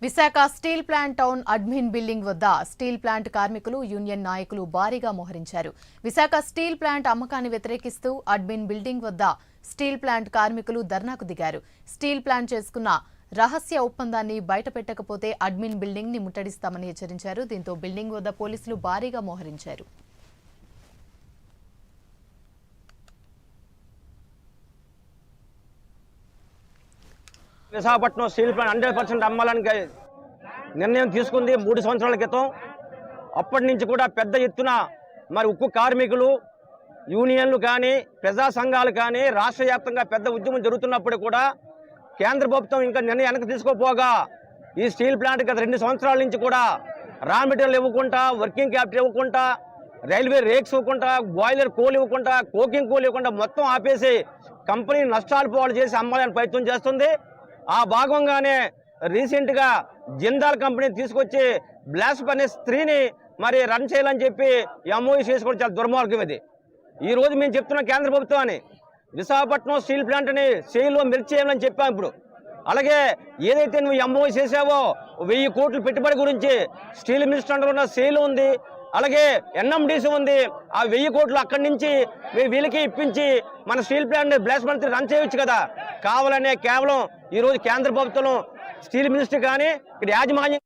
Visakha steel plant town admin building వద్ద steel plant కార్మికులు union నాయకులు భారీగా మోహరించారు. విశాఖ స్టీల్ ప్లాంట్ అమ్మకాన్ని వ్యతిరేకిస్తూ అడ్మిన్ బిల్డింగ్ వద్ద స్టీల్ ప్లాంట్ కార్మికులు ధర్నాకు దిగారు. స్టీల్ ప్లాంట్ చేసుకున్న రహస్య ఒప్పందాన్ని బయటపెట్టకపోతే అడ్మిన్ బిల్డింగ్ ని ముట్టడిస్తామని హెచ్చరించారు. దీంతో బిల్డింగ్ వద్ద పోలీసులు భారీగా మోహరించారు. విశాఖపట్నం స్టీల్ ప్లాంట్ 100% అమ్మాలని నిర్ణయం తీసుకుంది 3 సంవత్సరాల క్రితం. అప్పటి నుంచి కూడా పెద్ద ఎత్తున మరి ఉక్కు కార్మికులు యూనియన్లు కానీ ప్రజా సంఘాలు కానీ రాష్ట్ర వ్యాప్తంగా పెద్ద ఉద్యమం జరుగుతున్నప్పుడు కూడా కేంద్ర ప్రభుత్వం ఇంకా నిర్ణయం వెనక్కి తీసుకోపోగా ఈ స్టీల్ ప్లాంట్ గత 2 సంవత్సరాల నుంచి కూడా రా మెటీరియల్ ఇవ్వకుండా, వర్కింగ్ క్యాపిటల్ ఇవ్వకుండా, రైల్వే రేక్స్ ఇవ్వకుండా, బాయిలర్ కోల్ ఇవ్వకుండా, కోకింగ్ కోల్ ఇవ్వకుండా మొత్తం ఆపేసి కంపెనీ నష్టాలు పాలు చేసి అమ్మాలని ప్రయత్నం చేస్తుంది. ఆ భాగంగానే రీసెంట్గా జిందాల్ కంపెనీ తీసుకొచ్చి బ్లాస్ట్ ఫర్నేస్ 3ని మరి రన్ చేయాలని చెప్పి ఎంఓయూ చేసుకోవడం చాలా దుర్మార్గం. ఇది ఈరోజు మేము చెప్తున్నాం కేంద్ర ప్రభుత్వాన్ని, విశాఖపట్నం స్టీల్ ప్లాంట్ని సేల్లో మెర్జ్ చేయాలని చెప్పాం. ఇప్పుడు అలాగే ఏదైతే నువ్వు ఎంఓయూ చేసావో 1000 కోట్ల పెట్టుబడి గురించి స్టీల్ మినిస్టర్ అండర్ ఉన్న సేల్ ఉంది, అలాగే ఎన్ఎండిసి ఉంది. ఆ 1000 కోట్లు అక్కడి నుంచి వీళ్ళకి ఇప్పించి మన steel plant blast furnace run చేయొచ్చు కదా. కావాలనే కేవలం ఈరోజు కేంద్ర ప్రభుత్వం స్టీల్ మినిస్టర్ కానీ ఇక్కడ యాజమాన్యం